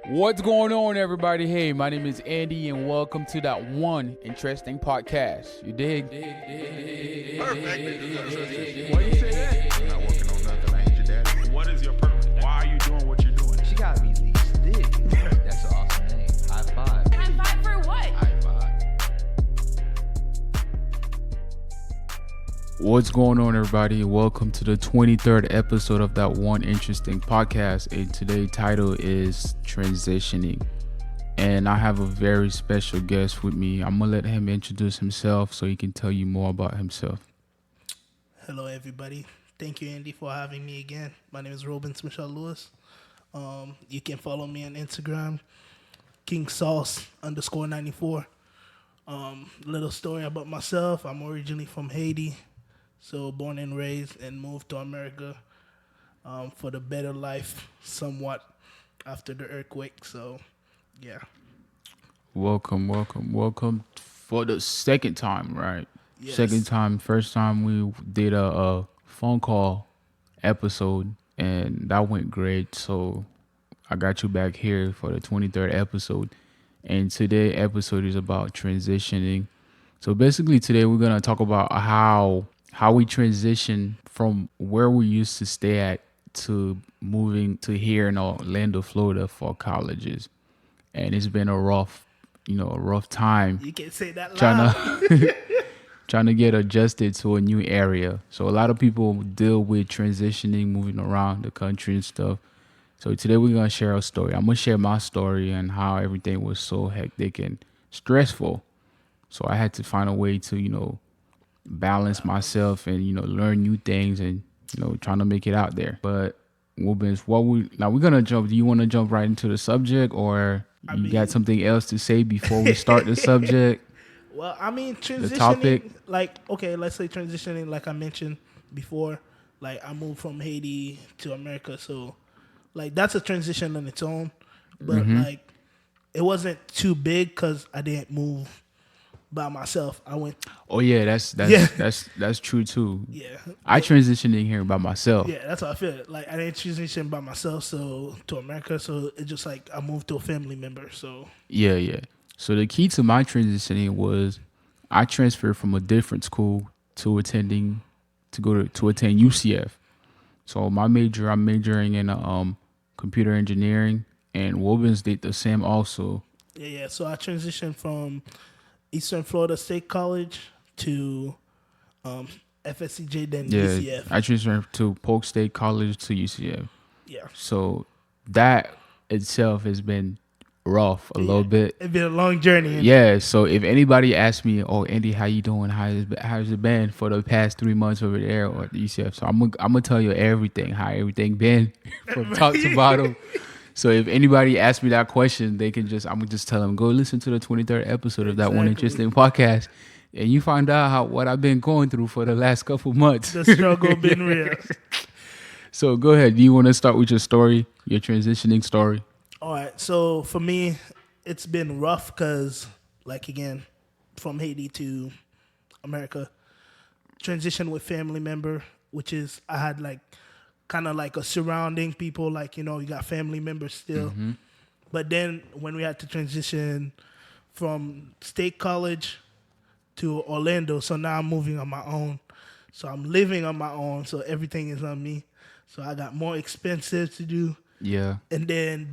What's going on, everybody? Hey, my name is Andy, and welcome to that one interesting podcast. You dig? Perfect. Why you say that? I'm not working on nothing. I ain't your daddy. What is your purpose? Why are you doing what you're doing? She gotta be least dig. That's an awesome name. High five. High five for what? High five. What's going on, everybody? Welcome to the 23rd episode of that one interesting podcast. And today's title is Transitioning. And I have a very special guest with me. I'm going to let him introduce himself so he can tell you more about himself. Hello, everybody. Thank you, Andy, for having me again. My name is Robins Michelle Lewis. You can follow me on Instagram, KingSauce_94. Little story about myself. I'm originally from Haiti, so born and raised, and moved to America for the better life somewhat after the earthquake. So, yeah. Welcome for the second time, right? Yes. Second time. First time we did a phone call episode, and that went great. So I got you back here for the 23rd episode. And today's episode is about transitioning. So basically today we're going to talk about how we transition from where we used to stay at to moving to here in Orlando, Florida for colleges. And it's been a rough time You can't say that loud. trying to get adjusted to a new area. So a lot of people deal with transitioning, moving around the country and stuff. So today we're going to share a story. I'm going to share my story and how everything was so hectic and stressful. So I had to find a way to, balance myself and, learn new things and, trying to make it out there. But we're going to jump. Do you want to jump right into the subject, or you got something else to say before we start the subject? Well, I mean, transitioning, topic. Let's say transitioning, like I mentioned before, like I moved from Haiti to America. So, like, that's a transition on its own. But, it wasn't too big because I didn't move by myself. I went. Oh, yeah, that's true, too. Yeah. I transitioned in here by myself. Yeah, that's how I feel. Like, I didn't transition by myself to America. So, it's just like I moved to a family member. So, Yeah. So the key to my transitioning was I transferred from a different school to attend UCF. So I'm majoring in computer engineering, and Wobens did the same also. Yeah. So, I transitioned from Eastern Florida State College to FSCJ, then UCF. I transferred to Polk State College to UCF. Yeah. So that itself has been rough a little bit. It's been a long journey. Yeah, so if anybody asks me, "Oh, Andy, how you doing? How's it been for the past 3 months over there or at the UCF?" So I'm gonna tell you everything, how everything been from top to bottom. So if anybody asks me that question, I'm gonna just tell them, go listen to the 23rd episode of that one interesting podcast, and you find out what I've been going through for the last couple months. The struggle been real. So go ahead. Do you want to start with your story, your transitioning story? All right, so for me, it's been rough because, like, again, from Haiti to America, transition with family member, which is I had like kind of like a surrounding people, like, you got family members still. Mm-hmm. But then when we had to transition from State College to Orlando, so now I'm moving on my own. So I'm living on my own, so everything is on me. So I got more expenses to do. Yeah. And then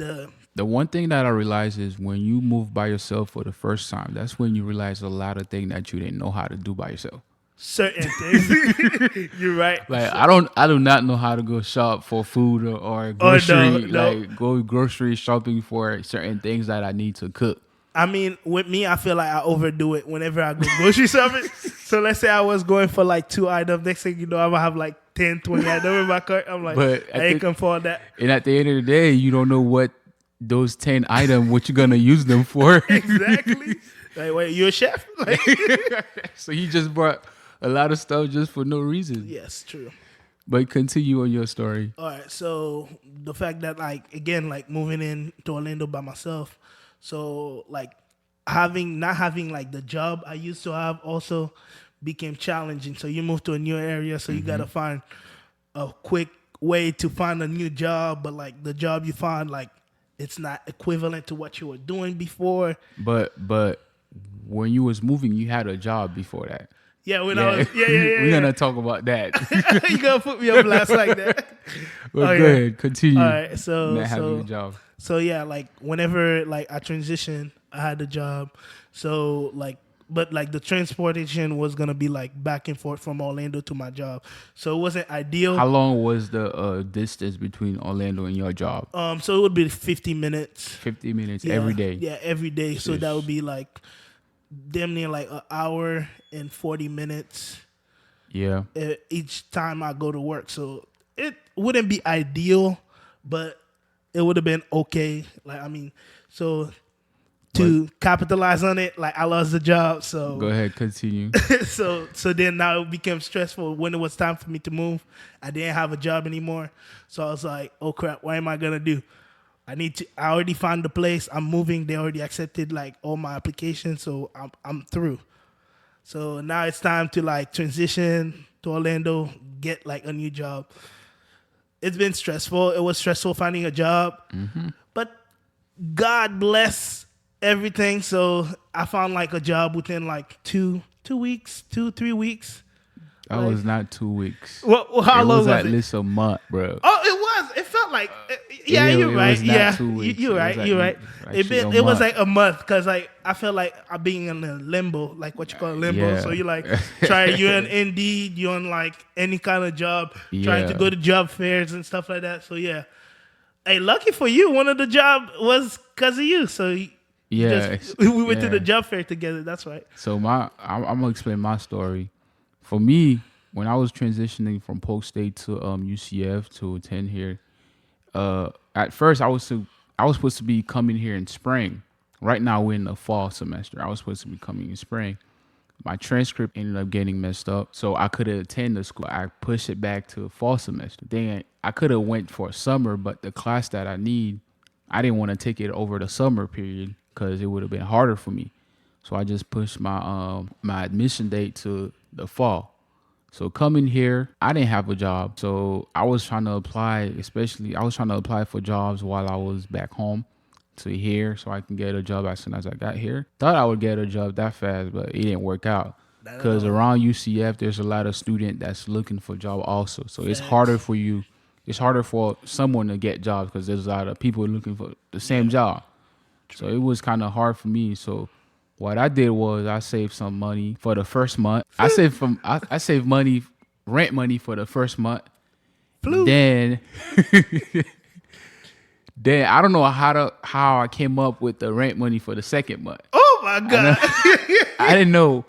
the one thing that I realized is when you move by yourself for the first time, that's when you realize a lot of things that you didn't know how to do by yourself. Certain things. You're right. Like I do not know how to go shop for food or grocery, like go grocery shopping for certain things that I need to cook. I mean, with me, I feel like I overdo it whenever I go grocery shopping. So let's say I was going for like 2 items. Next thing you know, I'm going to have like 10, 20 items in my cart. I'm like, I ain't can afford that. And at the end of the day, you don't know what those 10 items, what you're going to use them for. Exactly. Like, wait, you a chef? Like, so you just brought a lot of stuff just for no reason. yes, true. But continue on your story. All right. So the fact that, like, again, like moving in to Orlando by myself. So like not having like the job I used to have also became challenging. So you move to a new area, so you got to find a quick way to find a new job, but like the job you find like it's not equivalent to what you were doing before. But when you was moving, you had a job before that. Yeah, when I Yeah, was we're gonna talk about that. You gonna put me on blast like that? But Oh, go yeah. ahead, continue. All right, Not having a job. so yeah, like whenever like I transitioned, I had a job. So like, but like the transportation was gonna be like back and forth from Orlando to my job, so it wasn't ideal. How long was the distance between Orlando and your job? So it would be 50 minutes. 50 minutes Yeah, every day. Yeah, every day. So that Yes. would be like damn near like an hour and 40 minutes Yeah. each time I go to work. So it wouldn't be ideal, but it would have been okay. Like, I mean, so to capitalize on it, like I lost the job. So Go ahead, continue. so then now it became stressful when it was time for me to move. I didn't have a job anymore. So I was like, oh crap, what am I gonna do? I already found the place. I'm moving. They already accepted like all my applications, so I'm through. So now it's time to like transition to Orlando, get like a new job. It's been stressful. It was stressful finding a job, but God bless everything. So I found like a job within like 3 weeks. That was not 2 weeks. Well, how it long was was at it? least a month, bro. Oh, it was. It felt like, yeah, It- you're it right. was not Yeah, 2 weeks. you're It was right. like- You're right. actually a It was month. like a month because like I felt like I'm being in a limbo, like what you call limbo. Yeah. So you like you're on Indeed, you're on like any kind of job, trying to Yeah. go to job fairs and stuff like that. So yeah, hey, lucky for you, one of the job was because of you. So Yeah. we went to yeah. the job fair together. That's right. So I'm gonna explain my story. For me, when I was transitioning from Polk State to UCF to attend here, at first I was supposed to be coming here in spring. Right now we're in the fall semester. I was supposed to be coming in spring. My transcript ended up getting messed up, so I could attend the school. I pushed it back to fall semester. Then I could have went for summer, but the class that I need, I didn't want to take it over the summer period because it would have been harder for me. So I just pushed my my admission date to the fall. So coming here, I didn't have a job. So I was trying to apply, I was trying to apply for jobs while I was back home to here so I can get a job as soon as I got here. Thought I would get a job that fast, but it didn't work out. Because around UCF, there's a lot of student that's looking for a job also. So it's harder for you. It's harder for someone to get jobs because there's a lot of people looking for the same job. So it was kind of hard for me. So what I did was I saved some money for the first month. I saved money, rent money for the first month. Then then I don't know how I came up with the rent money for the second month. Oh my God. I didn't know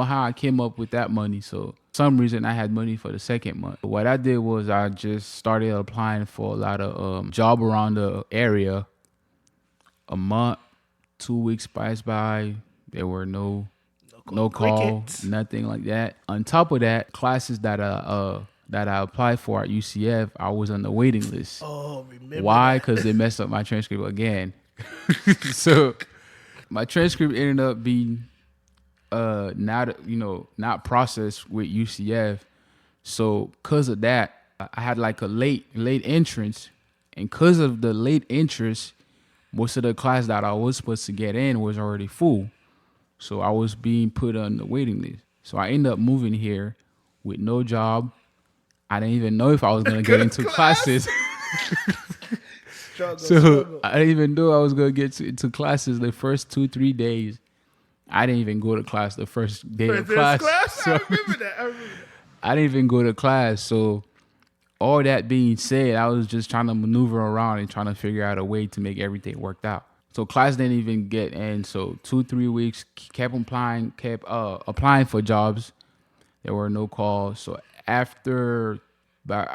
how I came up with that money. So for some reason I had money for the second month. What I did was I just started applying for a lot of job around the area. A month, 2 weeks passed by. There were no call, crickets. nothing like that. On top of that, classes that I applied for at UCF, I was on the waiting list. Oh, remember Why? that. Because they messed up my transcript again. So my transcript ended up being not processed with UCF. So because of that, I had like a late entrance, and because of the late entrance, most of the class that I was supposed to get in was already full. So I was being put on the waiting list. So I ended up moving here with no job. I didn't even know if I was going to get into classes. So I didn't even know I was going to get into classes the first 2-3 days. I didn't even go to class the first day of class. So I remember that. I didn't even go to class. So all that being said, I was just trying to maneuver around and trying to figure out a way to make everything work out. So class didn't even get in. So 2-3 weeks, kept applying for jobs. There were no calls. So after, but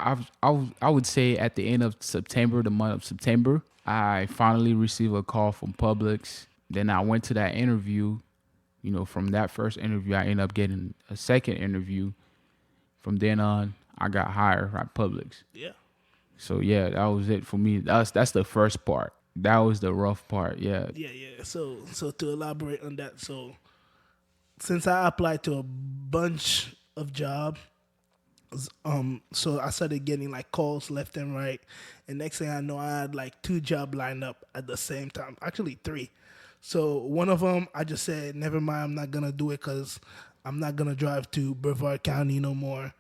I would say at the end of September, the month of September, I finally received a call from Publix. Then I went to that interview. From that first interview, I ended up getting a second interview. From then on, I got hired at Publix. Yeah. So yeah, that was it for me. That's the first part. That was the rough part. Yeah. Yeah. So to elaborate on that, so since I applied to a bunch of jobs, So I started getting like calls left and right, and next thing I know, I had like 2 jobs lined up at the same time. Actually, 3. So one of them, I just said, never mind, I'm not gonna do it because I'm not gonna drive to Brevard County no more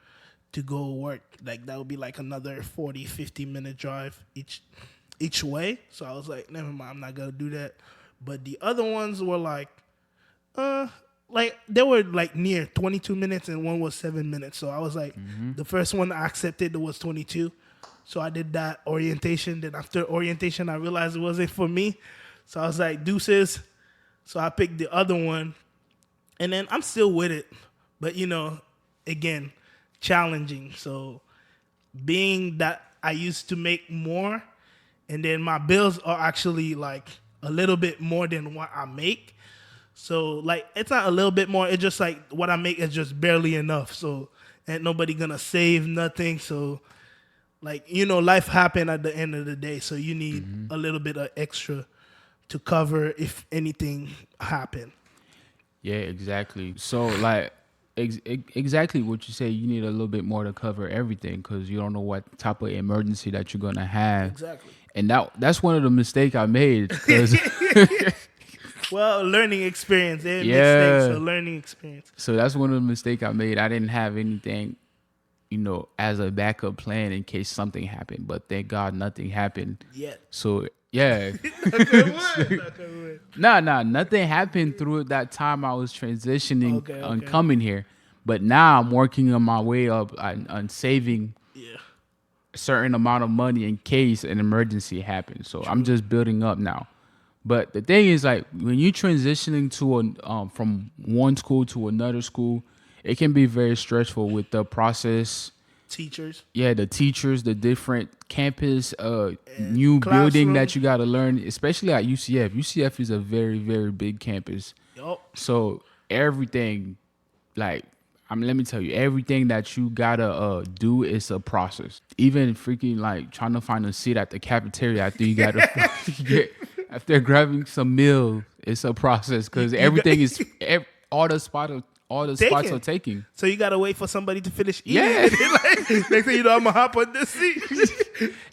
to go work. Like that would be like another 40, 50 minute drive each way. So I was like, never mind, I'm not gonna do that. But the other ones were uh, like they were like near 22 minutes and one was 7 minutes. So I was like, the first one I accepted was 22. So I did that orientation. Then after orientation, I realized it wasn't for me. So I was like, deuces. So I picked the other one. And then I'm still with it. But, again, challenging. So being that I used to make more, and then my bills are actually like a little bit more than what I make. So like it's not a little bit more. It's just like what I make is just barely enough. So ain't nobody gonna save nothing. So like life happen at the end of the day. So you need a little bit of extra to cover if anything happen. Yeah, exactly. So like exactly what you say. You need a little bit more to cover everything because you don't know what type of emergency that you're gonna have. Exactly. And that's one of the mistakes I made because Well, learning experience. They're yeah. mistakes, so learning experience. So that's one of the mistakes I made. I didn't have anything, as a backup plan in case something happened. But thank God nothing happened. Yet. So yeah. Nothing happened through that time I was transitioning on coming here. But now I'm working on my way up on saving a certain amount of money in case an emergency happens. So I'm just building up now. But the thing is, like, when you're transitioning from one school to another school, it can be very stressful with the process. Teachers. Yeah, the teachers, the different campus, new building that you got to learn, especially at UCF. UCF is a very, very big campus. Yup. So everything, like, let me tell you, everything that you gotta do is a process. Even freaking like trying to find a seat at the cafeteria after you gotta after grabbing some meal, it's a process because everything is all the spots are taking. So you gotta wait for somebody to finish eating. Yeah. Like, next thing you know, I'm gonna hop on this seat.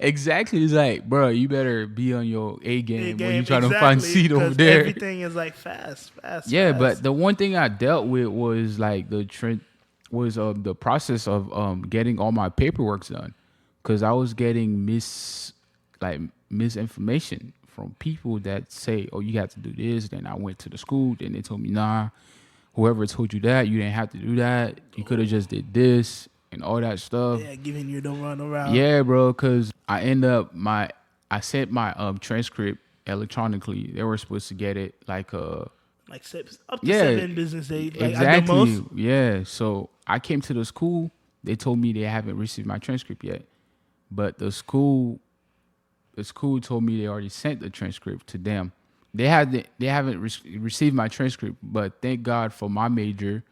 Exactly. It's like, bro, you better be on your A game when you try to find seat over there. Everything is like fast. Yeah, fast. but the one thing I dealt with was like the process of getting all my paperwork done, because I was getting misinformation from people that say, "Oh, you have to do this." Then I went to the school, then they told me, "Nah, whoever told you that, you didn't have to do that. You could have just did this and all that stuff." Yeah, giving you the run around. Yeah, bro, because I sent my transcript electronically. They were supposed to get it like up to 7 business days. Like exactly. At the most. Yeah. So I came to the school. They told me they haven't received my transcript yet, but the school told me they already sent the transcript to them. They haven't received my transcript, but thank God for my major.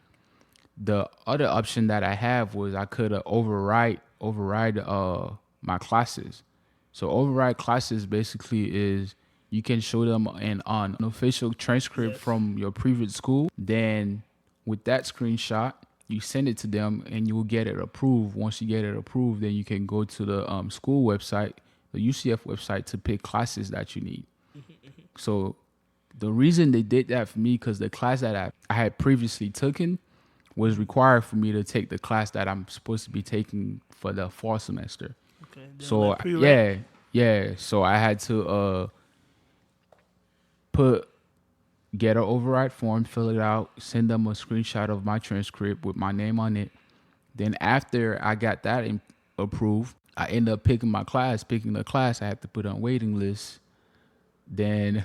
The other option that I have was I could override my classes. So override classes basically is you can show them an official transcript from your previous school. Then with that screenshot, you send it to them and you will get it approved. Once you get it approved, then you can go to the school website, the UCF website, to pick classes that you need. So the reason they did that for me, because the class that I had previously taken was required for me to take the class that I'm supposed to be taking for the fall semester. Okay. So yeah. So I had to get an override form, fill it out, send them a screenshot of my transcript with my name on it. Then after I got that approved, I ended up picking the class. I had to put on waiting list. Then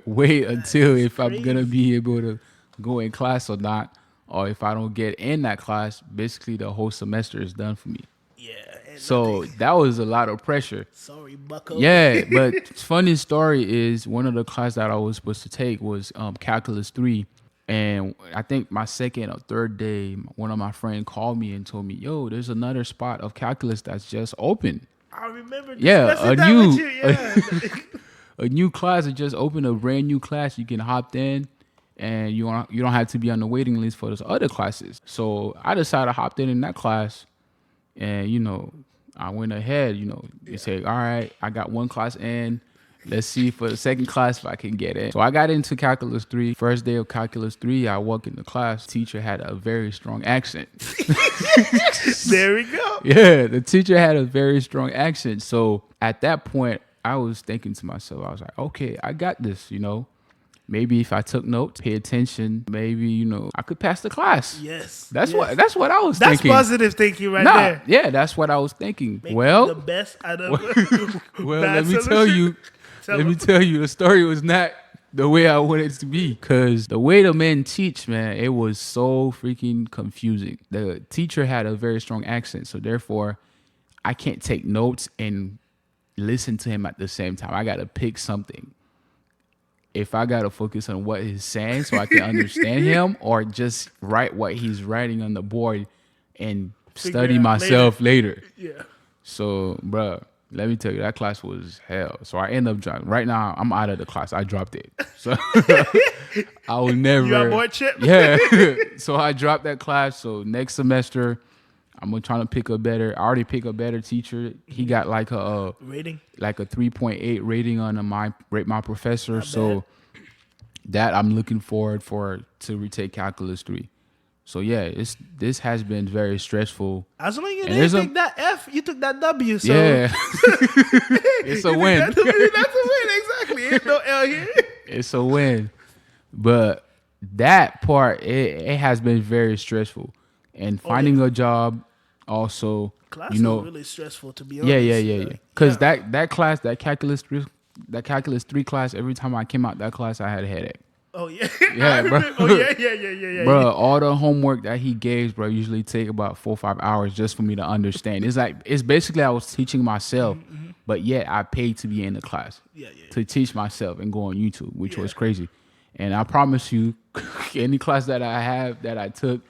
wait until if I'm gonna be able to go in class or not, or if I don't get in that class, basically the whole semester is done for me. Yeah. So that was a lot of pressure. Sorry, bucko. Yeah, but funny story is one of the classes that I was supposed to take was Calculus 3. And I think my second or third day, one of my friends called me and told me, "Yo, there's another spot of calculus that's just open." I remember Yeah, that with you. Yeah. a new class that just opened, a brand new class. You can hop in, and you don't have to be on the waiting list for those other classes. So I decided to hop in that class. And, I went ahead, they say, all right, I got one class in. Let's see for the second class if I can get in. So I got into Calculus 3. First day of Calculus 3, I walk into class. Teacher had a very strong accent. There we go. Yeah, the teacher had a very strong accent. So at that point, I was thinking to myself, I was like, okay, I got this, Maybe if I took notes, pay attention, maybe, I could pass the class. Yes. That's yes. what I was That's thinking. positive thinking right there. Yeah, that's what I was thinking. Make well, the best out of well, bad let me solution. tell you, the story was not the way I wanted it to be. Because the way the men teach, man, it was so freaking confusing. The teacher had a very strong accent, so therefore, I can't take notes and listen to him at the same time. I got to pick something. If I got to focus on what he's saying so I can understand him, or just write what he's writing on the board and study it out myself later. Yeah. So, bruh, let me tell you, that class was hell. So I end up dropping. Right now, I'm out of the class. I dropped it. So I will never. You got more chip? Yeah. So I dropped that class. So next semester, I'm gonna try to pick a better. I already picked a better teacher. He got like a Rating. like a 3.8 rating on my professor. Not So that I'm looking forward to retake Calculus 3. So yeah, this has been very stressful. As long as you And didn't there's take that F, you took that W. So Yeah. It's a win. That's a win, exactly. Ain't no L here. It's a win. But that part, it has been very stressful. And finding a job also, Class is really stressful, to be honest. Yeah. Because that class, that Calculus 3 class, every time I came out that class, I had a headache. Oh, yeah. Yeah, bro. Oh, yeah. Bro, all the homework that he gave, bro, usually take about 4 or 5 hours just for me to understand. It's basically I was teaching myself, but yet I paid to be in the class to teach myself and go on YouTube, which was crazy. And I promise you, any class that I took,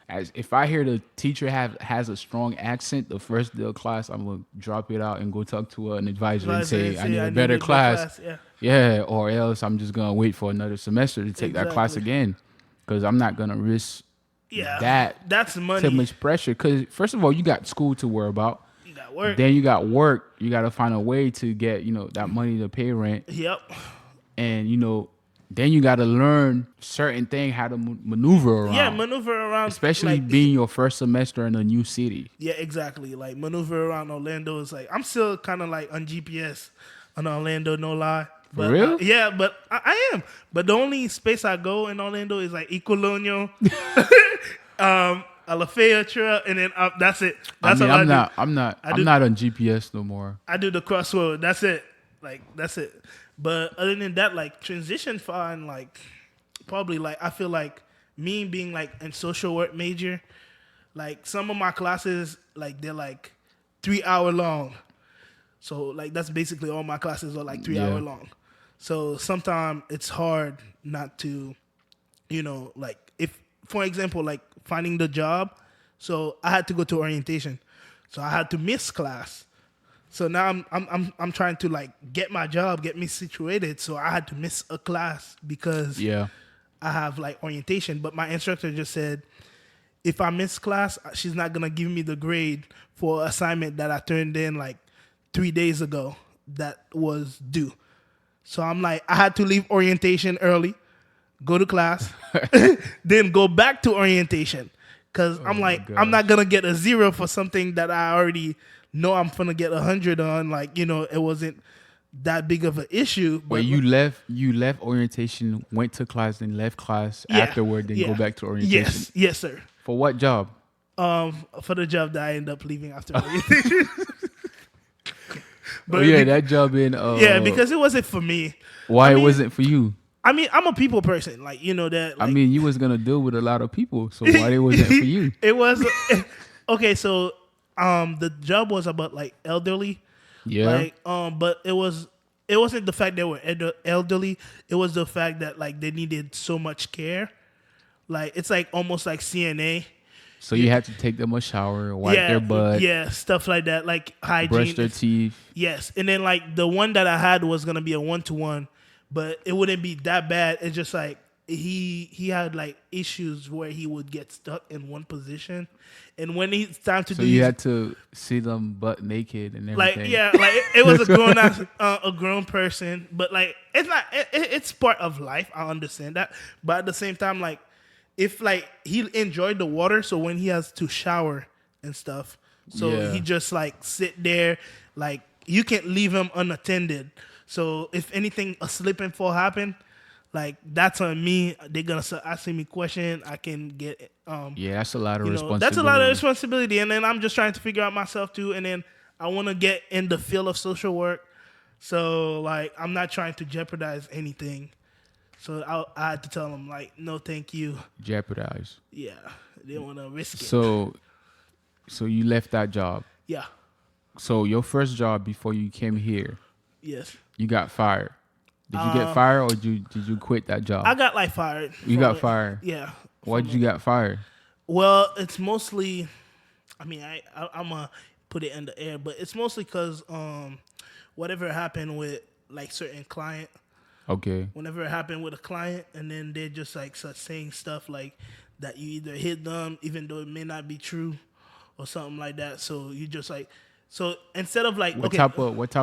as if I hear the teacher has a strong accent, the first day of class, I'm gonna drop it out and go talk to an advisor and say I need a better class. Yeah, or else I'm just gonna wait for another semester to take that class again, because I'm not gonna risk that's money. too much pressure. Because first of all, you got school to worry about. You got work. Then you got work. You got to find a way to get that money to pay rent. Yep. And then you got to learn certain things, how to maneuver around. Yeah, maneuver around. Especially being your first semester in a new city. Yeah, exactly. Like maneuver around Orlando is like, I'm still kind of like on GPS on Orlando, no lie. But, For real? Yeah, but I am. But the only space I go in Orlando is like Equilonio, Alafaya Trail, and then that's it. That's all I do. I'm not on GPS no more. I do the crossroad. That's it. That's it. But other than that, like transition fine, like probably like I feel like me being like in social work major, like some of my classes, like they're like 3 hour long. So like that's basically all my classes are like 3 hour long. So sometimes it's hard not to, like if for example, like finding the job. So I had to go to orientation. So I had to miss class. So now I'm trying to like get my job, get me situated. So I had to miss a class because I have like orientation. But my instructor just said, if I miss class, she's not gonna give me the grade for assignment that I turned in like 3 days ago that was due. So I'm like, I had to leave orientation early, go to class, then go back to orientation. Cause I'm like, I'm not gonna get a 0 for something that I already know I'm gonna get 100 on. Like, it wasn't that big of an issue. But you left orientation, went to class, then left class afterward, then go back to orientation. Yes, sir. For what job? For the job that I ended up leaving after orientation. But that job in because it wasn't for me. Why it wasn't for you? I mean, I'm a people person, like that. Like, I mean, you was gonna deal with a lot of people, so why it wasn't for you? It was okay. So, the job was about like elderly, but it wasn't the fact they were elderly. It was the fact that like they needed so much care. Like it's like almost like CNA. So you had to take them a shower, wipe their butt, stuff like that, like hygiene, brush their teeth. Yes, and then like the one that I had was gonna be a 1-to-1, but it wouldn't be that bad. It's just like he had like issues where he would get stuck in one position, and when it's time to So do you his, had to see them butt naked and like everything. yeah, like it was a a grown person, but like it's not it's part of life. I understand that, but at the same time, like if like he enjoyed the water, so when he has to shower and stuff, so Yeah. he just like sit there, like you can't leave him unattended. So if anything, a slip and fall happen, like that's on me. They're gonna start asking me question. I can get Yeah, that's a lot of you know, responsibility. that's a lot of responsibility. And then I'm just trying to figure out myself too. And then I want to get in the field of social work. So like, I'm not trying to jeopardize anything. So I had to tell them like, no, thank you. Jeopardize. Yeah, they didn't want to risk it. So you left that job. Yeah. So your first job before you came here, Yes. you got fired. Did you get fired or did you quit that job? I got like fired. You from got it. fired. Yeah. Why did you get fired? Well, it's mostly, I mean, I'm gonna put it in the air, but it's mostly because whatever happened with like certain client, Okay. whenever it happened with a client, and then they just like start saying stuff like that you either hit them, even though it may not be true, or something like that. So you just like, so instead of like, What type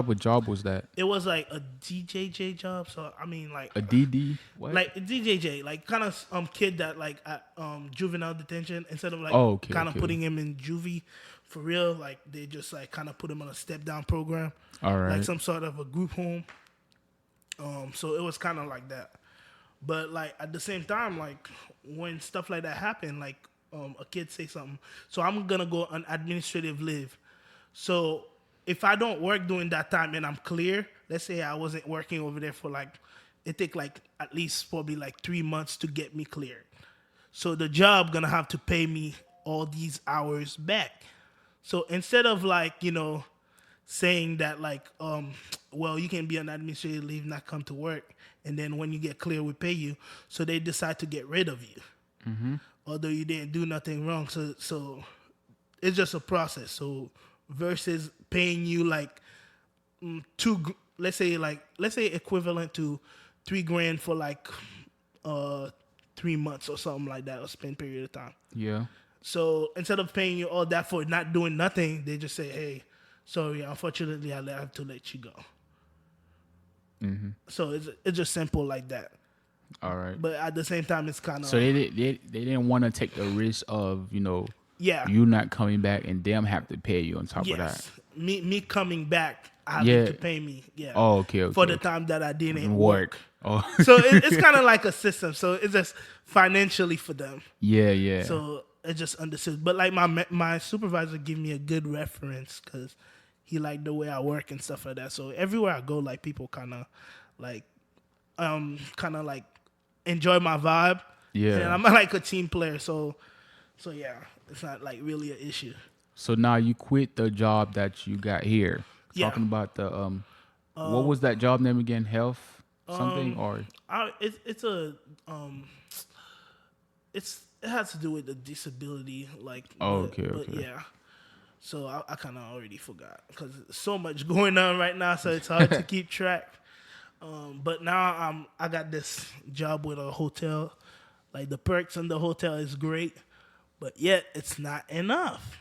of job was that? it was like a DJJ job. So I mean, like A DD? What? like a DJJ, like kind of kid that like at juvenile detention, instead of like Okay, kind of okay. putting him in juvie for real, like they just like kind of put him on a step down program, All right. like some sort of a group home. So it was kind of like that, but like at the same time, like when stuff like that happen, like a kid say something, so I'm gonna go on administrative leave. So if I don't work during that time and I'm clear, let's say I wasn't working over there for like, it take like at least probably like 3 months to get me cleared. So the job gonna have to pay me all these hours back. So instead of like, you know, saying that like, well, you can be on administrative leave, not come to work, and then when you get clear, we pay you. So they decide to get rid of you, although you didn't do nothing wrong. So it's just a process. So versus paying you like let's say equivalent to $3,000 for like 3 months or something like that, or spend period of time. Yeah. So instead of paying you all that for not doing nothing, they just say, hey, sorry, unfortunately, I have to let you go. So it's just simple like that. All right. But at the same time, it's kind of So they didn't want to take the risk of, you know, yeah. you not coming back and them have to pay you on top of that. Yes, me coming back, having Yeah. to pay me. Yeah. Oh, okay. For the time that I didn't work. Oh. So it's kind of like a system. So it's just financially for them. yeah. So it's just understood. But like my supervisor gave me a good reference because he liked the way I work and stuff like that. So everywhere I go, like people kind of like enjoy my vibe. Yeah. And I'm like a team player. So yeah, it's not like really an issue. So now you quit the job that you got here. Yeah. Talking about the what was that job name again? Health something or It has to do with the disability, like. Oh, but okay. yeah. So I kind of already forgot because so much going on right now, so it's hard to keep track. But now I got this job with a hotel. Like the perks in the hotel is great, but yet it's not enough.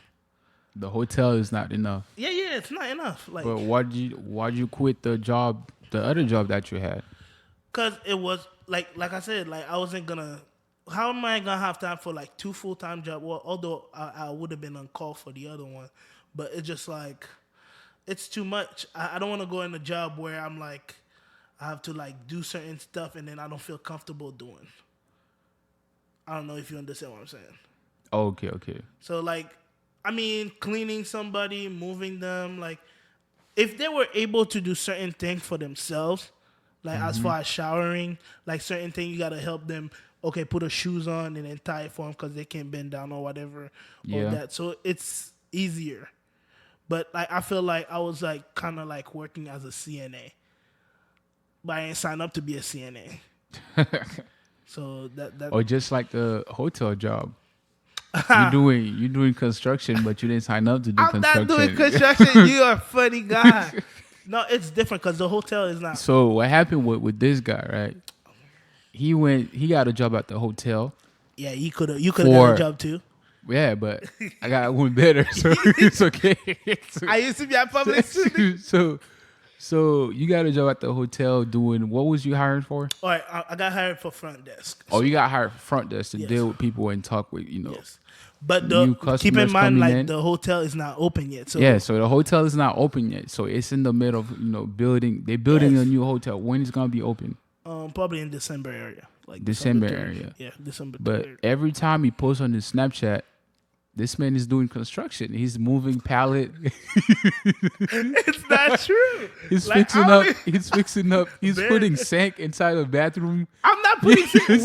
the hotel is not enough. Yeah, it's not enough. Like, But why'd you quit the other job that you had? cause it was like I said, like I wasn't gonna. How am I gonna have time for like 2 full-time jobs? Well, although I would have been on call for the other one, but it's just like it's too much. I don't want to go in a job where I'm like I have to like do certain stuff and then I don't feel comfortable doing. I don't know if you understand what I'm saying. Oh, okay. So like, I mean, cleaning somebody, moving them, like if they were able to do certain things for themselves, like as far as showering, like certain things you gotta help them. Okay, put the shoes on and then tie it for them because they can't bend down or whatever. Yeah. Or that. So it's easier. But like I feel like I was like kind of like working as a CNA, but I ain't signed up to be a CNA. So that Or just like the hotel job. You doing construction, but you didn't sign up to do I'm construction. not doing construction. You are a funny guy. No, it's different because the hotel is not. So what happened with this guy, right? he got a job at the hotel. Yeah, you could have got a job too. Yeah, but I got one better, so it's okay. I used to be at public student. So you got a job at the hotel doing what was you hired for? All right, I got hired for front desk. Oh, you got hired for front desk to Yes. deal with people and talk with Yes. But new keep in customers mind, coming like in. the hotel is not open yet. So Yeah, so the hotel is not open yet. So it's in the middle of building. They're building Yes. a new hotel. When is it gonna be open? probably in December area, like December 3rd. area. Yeah, December. But 3rd. every time he posts on his Snapchat, this man is doing construction. He's moving pallet. It's not true. He's Like, fixing I up. mean- He's fixing up. He's Man. putting sink inside the bathroom. I'm not putting sink. Yes,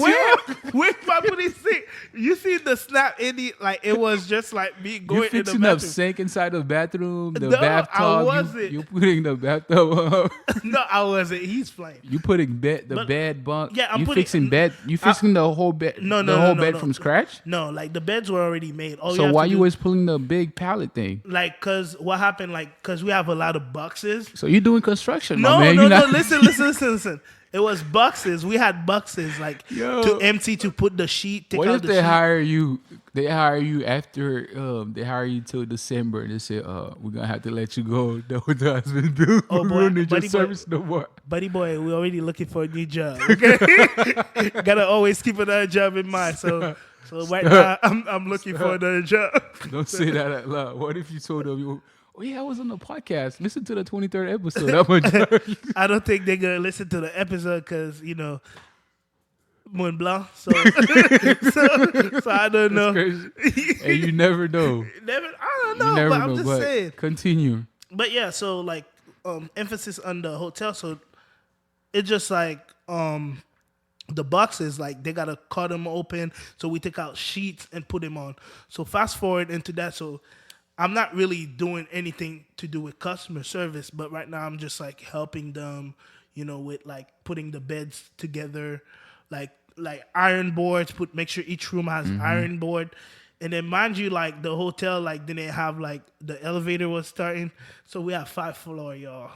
Where am I putting sink? You see the snap in the like it was just like me You going in the fixing up bathroom. sink inside the bathroom, the No, I bathtub. wasn't. You putting the bathtub up. No, I wasn't. He's playing. You putting the But- bed bunk. Yeah, I'm you putting- fixing bed. You fixing the whole bed. No, the no, whole no, bed no. from scratch. No, like the beds were already made. All So have why to you do- was pulling the big pallet thing? like? Cause what happened? Like, cause we have a lot of boxes. So you doing construction, No, my man? no, You no. not- Listen. It was boxes. We had boxes like Yo. to empty to put the sheet. Take What out if the they sheet. hire you? They hire you after they hire you till December, and they say, we're gonna have to let you go. The hotel has been built. Oh, We boy, don't need your buddy boy. service no more. Buddy boy, we're already looking for a new job. Okay, gotta always keep another job in mind. So right now I'm looking for another job. Don't say that out loud. What if you told them, oh yeah, I was on the podcast. Listen to the 23rd episode. I'm a I don't think they're gonna listen to the episode because Moon Blanc. So, so I don't know. crazy. And you never know. I don't know, You never but know. I'm just But saying. continue. But yeah, so like emphasis on the hotel. So it's just like the boxes, like they gotta cut them open. So we take out sheets and put them on. So fast forward into that. So I'm not really doing anything to do with customer service, but right now I'm just like helping them, with like putting the beds together, like iron boards. Make sure each room has iron board. And then mind you, like the hotel, like didn't have like the elevator was starting, so we have 5 floor, y'all.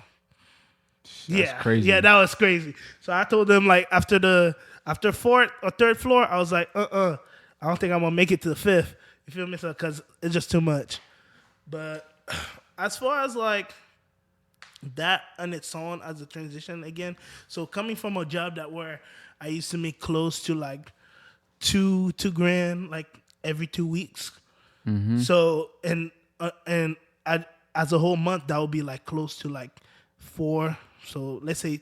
Yeah, crazy. Yeah, that was crazy. So I told them like after 4th or 3rd floor, I was like, I don't think I'm gonna make it to the 5th. You feel me? So because it's just too much. But as far as like that on its own as a transition again, so coming from a job that where I used to make close to like two grand like every 2 weeks. So and as a whole month that would be like close to like 4. So let's say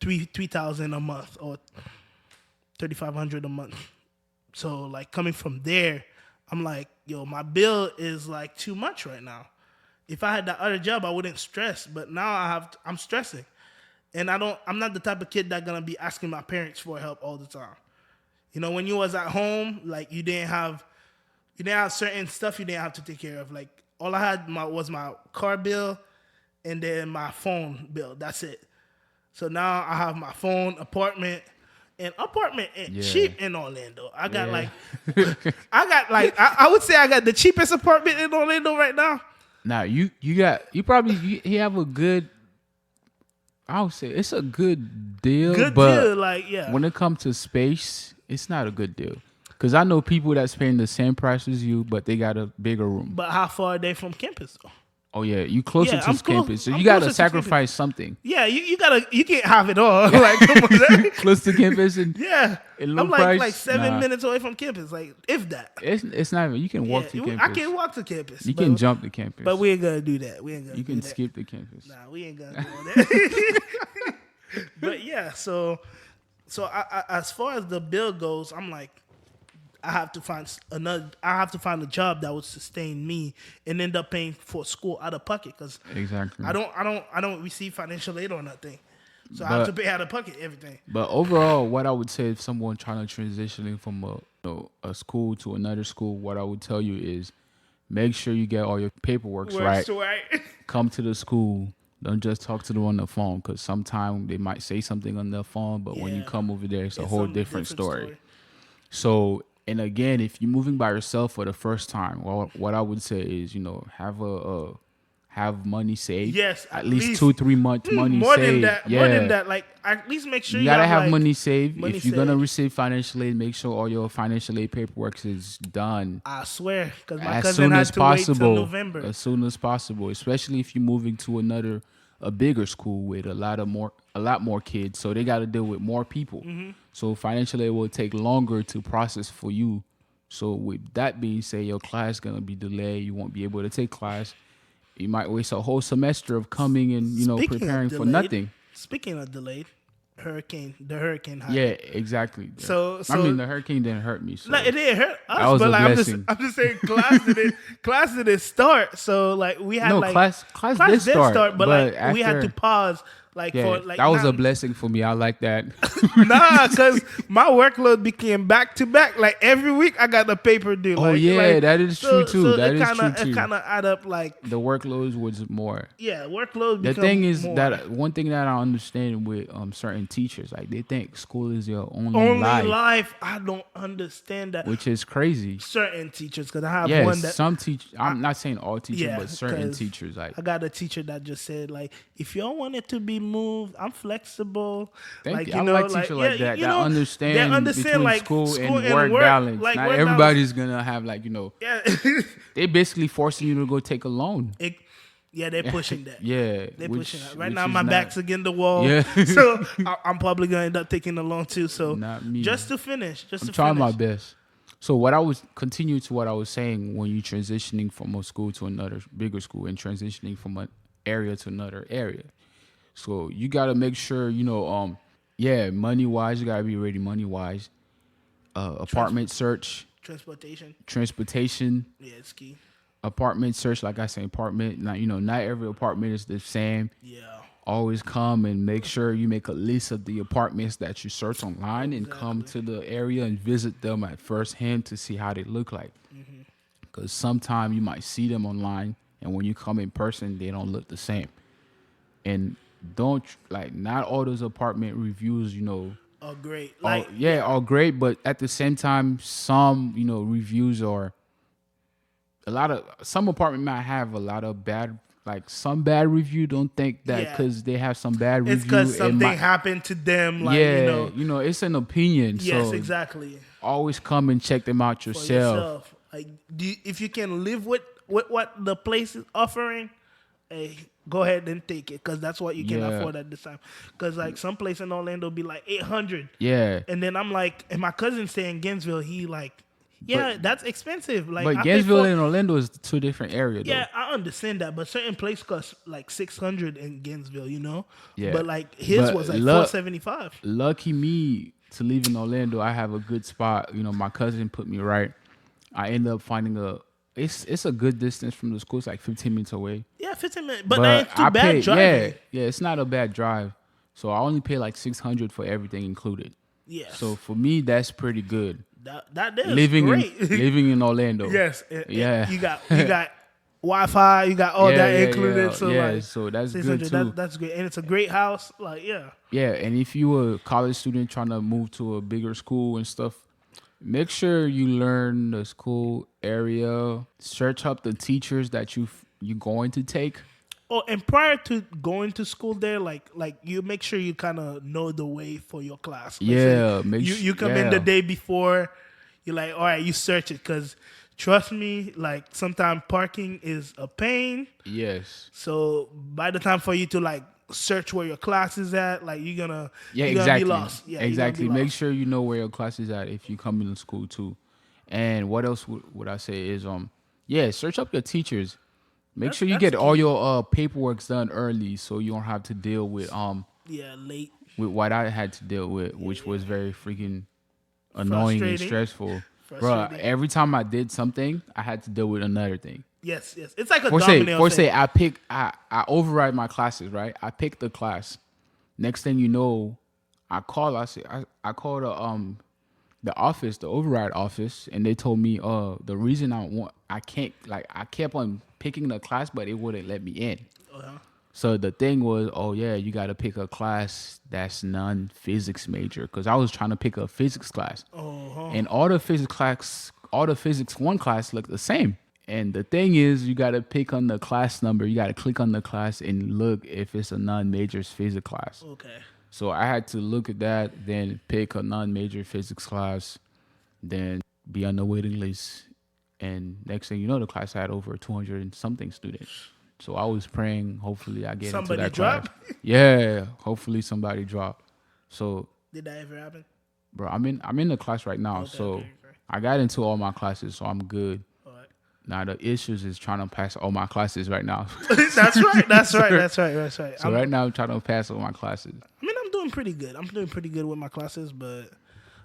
3,000 a month or 3,500 a month. So like coming from there, I'm like, yo, my bill is like too much right now. If I had that other job, I wouldn't stress. But now I'm stressing. And I'm not the type of kid that's gonna be asking my parents for help all the time. When you was at home, like you didn't have certain stuff you didn't have to take care of. Like all I had was my car bill and then my phone bill. That's it. So now I have my phone, apartment, and apartment ain't cheap in Orlando. I got I would say I got the cheapest apartment in Orlando right now. Now you have a good. I would say it's a good deal. Good but deal, like yeah. when it comes to space, it's not a good deal. Because I know people that's paying the same price as you, but they got a bigger room. But how far are they from campus though? Oh yeah, you closer Yeah, to I'm close- campus, so I'm you gotta closer to sacrifice something. Yeah, you can't have it all. Like come on, man. Close to campus and Yeah, And low I'm price? like 7 Nah. minutes away from campus, like if that. it's not even. You can walk to Yeah, campus. I can walk to campus. You but- can jump to campus. but we ain't gonna do that. We ain't gonna. you do can that. skip the campus. Nah, we ain't gonna do all that. But yeah, so I, as far as the bill goes, I'm like, I have to find a job that would sustain me and end up paying for school out of pocket because Exactly. I don't receive financial aid or nothing, so I have to pay out of pocket everything. But overall, what I would say if someone trying to transitioning from a school to another school, what I would tell you is make sure you get all your paperwork right. Come to the school. Don't just talk to them on the phone because sometimes they might say something on their phone, but when you Yeah. come over there, it's a It's whole some different story. So, and again, if you're moving by yourself for the first time, well, what I would say is, have have money saved. Yes, at at least least 2-3 months money more saved. than that. Yeah. More than that. Like at least make sure You gotta have like, money saved. money If you're gonna saved. receive financial aid, make sure all your financial aid paperwork is done I swear, because my as cousin soon had as to wait till possible. November. As soon as possible, especially if you're moving to a bigger school with a lot more kids, so they got to deal with more people. Mm-hmm. So financial aid will take longer to process for you. So with that being said, your class gonna be delayed. You won't be able to take class. You might waste a whole semester of coming and Speaking of preparing for delayed- nothing. Speaking of delayed, the hurricane. Yeah, exactly. So- I mean, the hurricane didn't hurt me. So Like it didn't hurt us, That was but a like blessing. I'm just saying class didn't start. So like we had No, like class did start, but like we had after- to pause like yeah, for like that was not- a blessing for me. I like that. Nah, because my workload became back to back. Like every week, I got the paper due. Oh, like, yeah, like, that is true, too. So That it is kinda, true, too. It kind of add up. Like The workload was more. yeah, workload. The become thing is more. that one thing that I understand with certain teachers, like they think school is your only only life, life. I don't understand that. which is crazy. Certain teachers, because I have Yeah, one that some teachers. I'm not saying all teachers, yeah, but certain 'cause teachers, like I got a teacher that just said like, if y'all want it to be moved, I'm flexible. Thank like you. I like teachers like that you that know, understand, they understand between like school and work balance. Like Not work everybody's gonna have Yeah, they basically forcing you to go take a loan. they're pushing that. Yeah, They're which- pushing that. Right which now, is my not- back's against the wall. Yeah. So I'm probably gonna end up taking a loan too. So Not me. just to finish, I'm trying my best. So what I was continue to what I was saying when you transitioning from a school to another bigger school and transitioning from an area to another area. So you gotta make sure money wise, you gotta be ready money wise. Apartment search, transportation, Yeah, it's key. apartment search. Like I say, apartment. Not every apartment is the same. Yeah. Always come and make sure you make a list of the apartments that you search online and come to the area and visit them at first hand to see how they look like. Because sometimes you might see them online and when you come in person, they don't look the same. And not all those apartment reviews, Oh, great. are great, but at the same time, some, reviews are some apartment might have a lot of bad, like some bad review. Don't think that Yeah. because they have some bad review. It's because it something might- happened to them. Like, yeah, it's an opinion. Yes, so exactly. always come and check them out For yourself. Like, if you can live with what the place is offering, hey, go ahead and take it because that's what you can Yeah. afford at this time. Because like some place in Orlando be like 800, Yeah. and then I'm like, and my cousin stay in Gainesville. He like, yeah, that's expensive. Like, But I Gainesville pay and Orlando is two different areas. yeah, I understand that, but certain place cost like 600 in Gainesville, Yeah. But like his But was like look- 475. Lucky me to live in Orlando. I have a good spot. My cousin put me right. I end up finding it's a good distance from the school. It's like 15 minutes away. Yeah, 15 minutes, but that ain't too I bad pay, driving. Yeah, it's not a bad drive. So I only pay like 600 for everything included. Yes. So for me, that's pretty good. that is living great. living in Orlando. Yes. Yeah. You got Wi-Fi. You got all that included. So like, so that's good 600, too. that's great, and it's a great house. Like, yeah. Yeah, and if you a college student trying to move to a bigger school and stuff, make sure you learn the school area. Search up the teachers that you're going to take. Oh, and prior to going to school there, like you make sure you kind of know the way for your class. Like, Yeah, say you come in the day before. You're like, all right, you search it because trust me, like sometimes parking is a pain. Yes. So by the time for you to like search where your class is at, like you're gonna Exactly. be lost. Yeah, exactly. You're gonna be Make lost. sure you know where your class is at if you come into school too. And what else would I say is search up your teachers. Make sure you that's get all your paperwork done early so you don't have to deal with late. with what I had to deal with, which was very freaking annoying and Frustrating. stressful. Bro, Frustrating. every time I did something, I had to deal with another thing. Yes. It's like a For domino say, thing. I override my classes, right? I pick the class. Next thing you know, I called the office, the override office, and they told me the reason I kept on picking the class, but it wouldn't let me in. So the thing was, you got to pick a class that's non-physics major, because I was trying to pick a physics class, and all the physics one class looked the same. And the thing is, you got to pick on the class number. You got to click on the class and look if it's a non-majors physics class. Okay. So I had to look at that, then pick a non-major physics class, then be on the waiting list. And next thing you know, the class had over 200 and something students. So I was praying, hopefully I get Somebody into that drop? class. Yeah, hopefully somebody drop. So, Did that ever happen? bro, I'm in the class right now. Okay, So okay. I got into all my classes, so I'm good. All right. Now the issues is trying to pass all my classes right now. That's right. That's right. That's right. That's right. So right now I'm trying to pass all my classes. I mean, I'm doing pretty good. I'm doing pretty good with my classes, but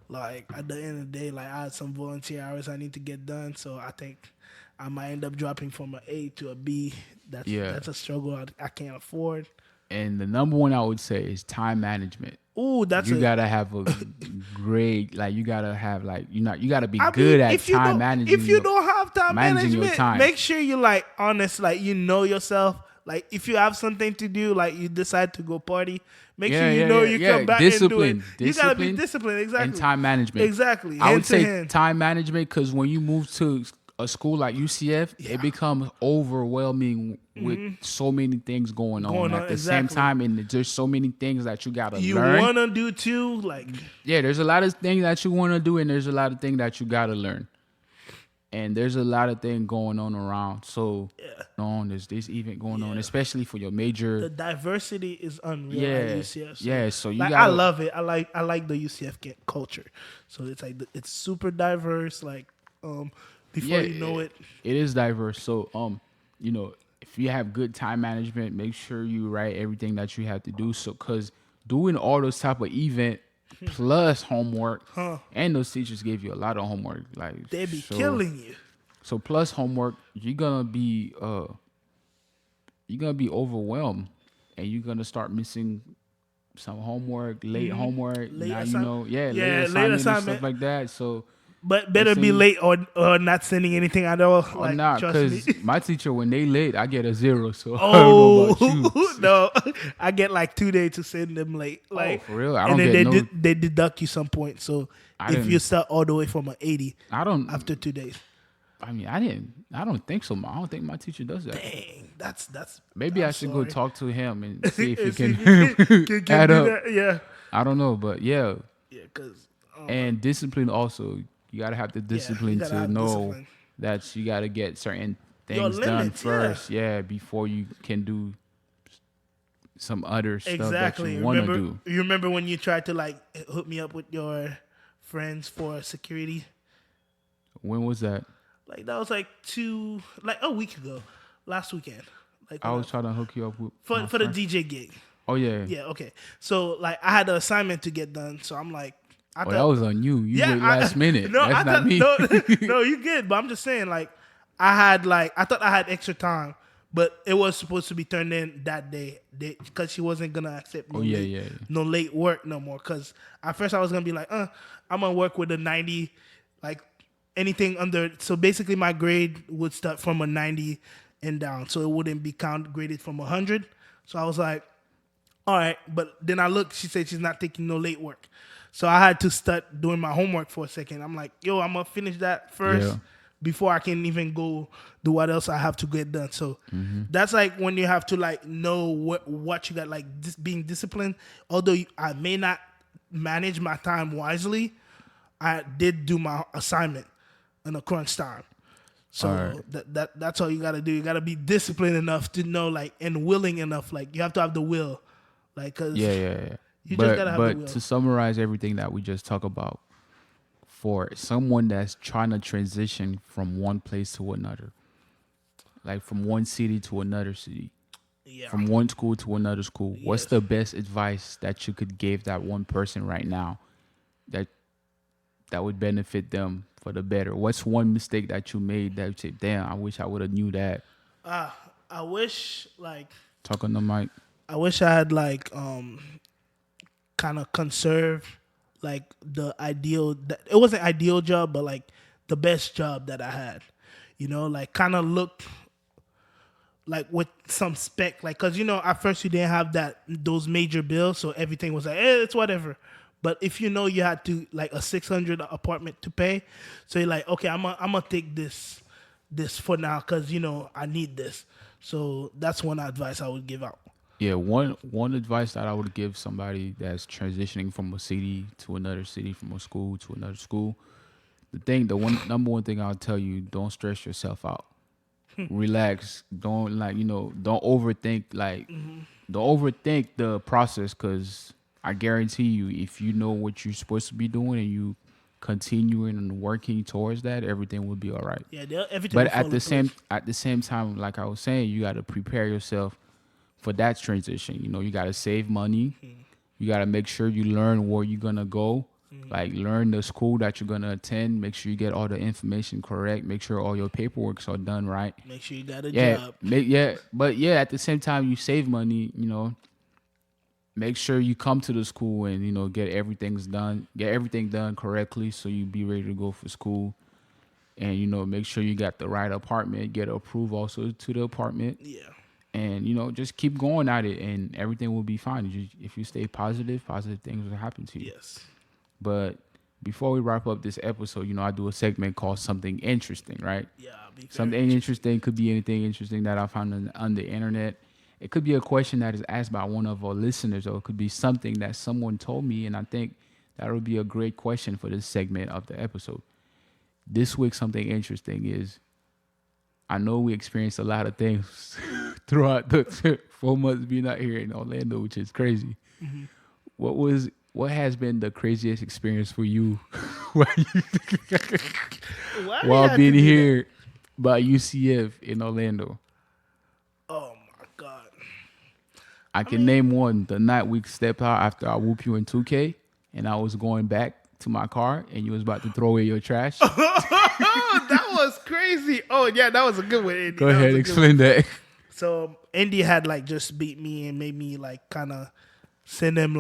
like at the end of the day, like I had some volunteer hours I need to get done, so I think I might end up dropping from an A to a B. That's a struggle I can't afford. And the number one I would say is time management. Ooh, You gotta have a great, like you gotta have like you gotta be good at time managing. If you don't have time managing your management, time. make sure you like honest, like you know yourself. Like if you have something to do, like you decide to go party, make sure you know you come back and do it. You gotta be disciplined, exactly. And time management, exactly. I would say hand. time management because when you move to a school like UCF, it becomes overwhelming with so many things going on at the same time, and there's so many things that you gotta learn. You wanna do too, like there's a lot of things that you wanna do, and there's a lot of things that you gotta learn. And there's a lot of things going on around. So, there's this event going on, especially for your major. The diversity is unreal at UCF. So, so you like, gotta, I love it. I like the UCF culture. So it's like it's super diverse. Like before you know it is diverse. So if you have good time management, make sure you write everything that you have to do. So, cause doing all those type of event plus homework, and those teachers gave you a lot of homework. Like they be killing you. So plus homework, you're gonna be overwhelmed, and you're gonna start missing some homework, late homework. Late now assignment. late assignment and stuff like that. So. But better be late or not sending anything at all. Or like, not, because my teacher, when they late, I get a 0. So I don't know about you. No, I get like 2 days to send them late. Like for real, and then they deduct you some points. So if you start all the way from an 80, after 2 days. I mean, I don't think so. I don't think my teacher does that. Dang, that's. Maybe I should go talk to him and see if he can can add do up. that. Yeah. I don't know, but yeah. Yeah, because. And discipline also. You gotta have the discipline to know discipline. that you gotta get certain things done first, before you can do some other stuff that you want to do. You remember when you tried to like hook me up with your friends for security? When was that? Like that was like a week ago, last weekend. Like I was trying to hook you up with for the DJ gig. Oh yeah. Yeah. Okay. So like I had an assignment to get done, so I'm like. That was on you. You did last minute. No, That's not me. No, you good. But I'm just saying, like, I thought I had extra time, but it was supposed to be turned in that day because she wasn't gonna accept no late work no more. Because at first I was gonna be like, I'm gonna work with a 90, like anything under. So basically, my grade would start from a 90 and down, so it wouldn't be graded from 100. So I was like, all right. But then I looked. She said she's not taking no late work. So I had to start doing my homework for a second. I'm like, I'm going to finish that first before I can even go do what else I have to get done. So that's like when you have to like know what you got, like being disciplined. Although I may not manage my time wisely, I did do my assignment in a crunch time. So that's all you got to do. You got to be disciplined enough to know, like, and willing enough. Like you have to have the will. Like, cause you just gotta have the will. But to summarize everything that we just talked about, for someone that's trying to transition from one place to another, like from one city to another city, from one school to another school, what's the best advice that you could give that one person right now that would benefit them for the better? What's one mistake that you made that you say, damn, I wish I would have knew that? I wish, like... Talk on the mic. I wish I had, like... kind of conserve like the ideal it wasn't ideal job, but like the best job that I had, like kind of look like with some spec, like, cause at first you didn't have those major bills, so everything was like, it's whatever. But if you had to like a 600 apartment to pay, so you're like, okay, I'm gonna take this this for now because I need this. So that's one advice I would give out. Yeah, one advice that I would give somebody that's transitioning from a city to another city, from a school to another school. The number one thing I'll tell you: don't stress yourself out. Relax. Don't don't overthink. Don't overthink the process, because I guarantee you, if you know what you're supposed to be doing and you continuing and working towards that, everything will be all right. Yeah, everything. But will fall in place. at the same time, like I was saying, you got to prepare yourself for that transition. You got to save money. You got to make sure you learn where you're gonna go. Like, learn the school that you're gonna attend. Make sure you get all the information correct. Make sure all your paperworks are done right. Make sure you got a Yeah, job. but at the same time, you save money. Make sure you come to the school and get everything done correctly, so you be ready to go for school. And make sure you got the right apartment. Get approved also to the apartment. Yeah. And just keep going at it, and everything will be fine. If you stay positive things will happen to you. Yes. But before we wrap up this episode, I do a segment called Something Interesting, right? Yeah. I'll be very Something interesting could be anything interesting that I found on the internet. It could be a question that is asked by one of our listeners, or it could be something that someone told me, and I think that would be a great question for this segment of the episode. This week, Something Interesting is, I know we experienced a lot of things throughout the 4 months being out here in Orlando, which is crazy. What has been the craziest experience for you Why do you while have being to do here by UCF in Orlando? that? Oh my God. I can name one. The night we stepped out after I whoop you in 2K, and I was going back to my car, and you was about to throw away your trash. Oh, that was crazy. Oh yeah, that was a good one, Andy. Go That ahead, was a good explain that. So Andy had just beat me and made me kind of send him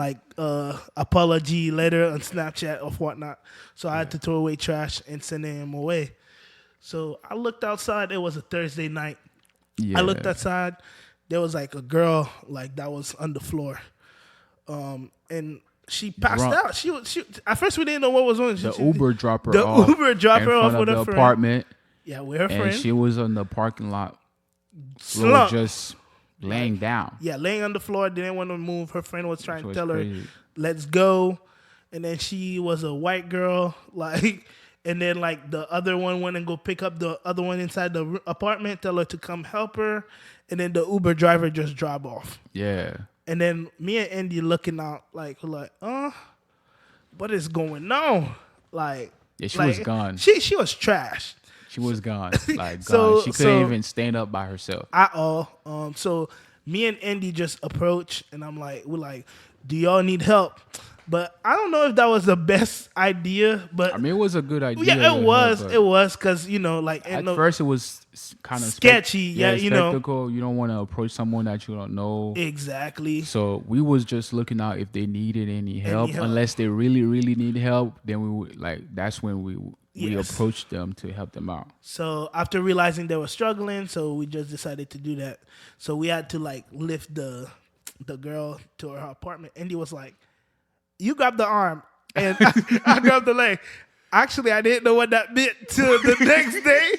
apology letter on Snapchat or whatnot. So I had to throw away trash and send him away. So I looked outside. It was a Thursday night. Yeah. I looked outside. There was a girl that was on the floor, and she passed Drunk. out. She at first we didn't know what was on. The Uber dropped her The off. Uber dropped in her off front with of her the friend. apartment, Yeah, with her and friend. she was on the parking lot, Slump. just laying down. Yeah, laying on the floor, didn't want to move. Her friend was trying Which to was tell her, crazy. let's go. And then she was a white girl, and then the other one went and go pick up the other one inside the apartment, tell her to come help her. And then the Uber driver just drove off. Yeah. And then me and Andy looking out what is going on? Yeah, she was gone. She was trash. She was gone. Gone. So- She couldn't so- even stand up by herself. At all. So me and Andy just approach, and we're like, do y'all need help? But I don't know if that was the best idea. But I mean, it was a good idea. yeah, it was. but It was because At first, it was kind of sketchy. Yeah, spectacle. You don't want to approach someone that you don't know. exactly. So we was just looking out if they needed any help. help. Unless they really, really need help, then we would that's when we Yes. approached them to help them out. So after realizing they were struggling, so we just decided to do that. So we had to lift the girl to her apartment. Andy was like, "You grab the arm, and I grabbed the leg." Actually, I didn't know what that meant till the next day.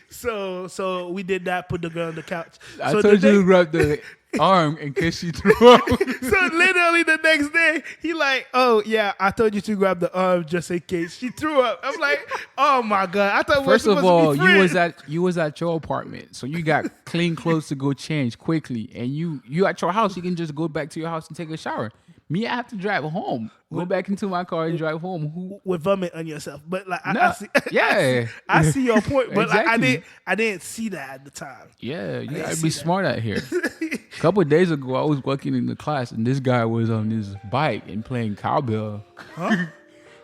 So we did that. Put the girl on the couch. I So told the you to next- grab the arm in case she threw up. So literally the next day, he "Oh yeah, I told you to grab the arm just in case she threw up." I'm like, "Oh my God!" I thought we were First of supposed all, to be friends. you was at your apartment, so you got clean clothes to go change quickly, and you at your house, you can just go back to your house and take a shower. Me, I have to drive home, go back into my car and drive home. Who? with vomit on yourself. But I No, see, yeah. I see your point. But Exactly. I didn't see that at the time. Yeah, you gotta see be that. smart out here. A couple of days ago, I was walking in the class, and this guy was on his bike and playing cowbell. Huh?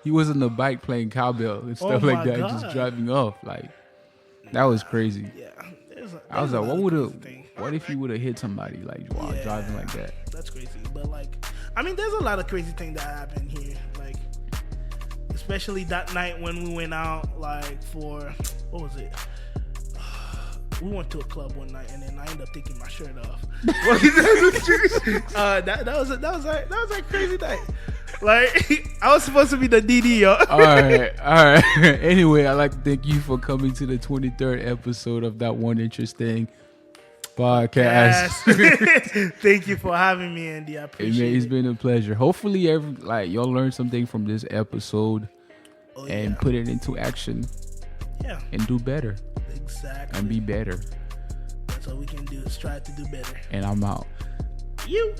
He was on the bike playing cowbell and stuff Oh like my that, God. just driving off. That was crazy. Yeah, I was there's a like, lot what of crazy things. what if you would have hit somebody while Yeah. driving like that? That's crazy. But there's a lot of crazy things that happened here. Especially that night when we went out, for what was it? We went to a club one night, and then I ended up taking my shirt off. That was a crazy night. Like I was supposed to be the DD, yo. All right. Anyway, I'd like to thank you for coming to the 23rd episode of That One Interesting Podcast. Yes. Thank you for having me, Andy. I appreciate It's it. been a pleasure. Hopefully, y'all learned something from this episode Oh, and yeah. put it into action Yeah, and do better exactly. and be better. That's all we can do is try to do better. And I'm out. You.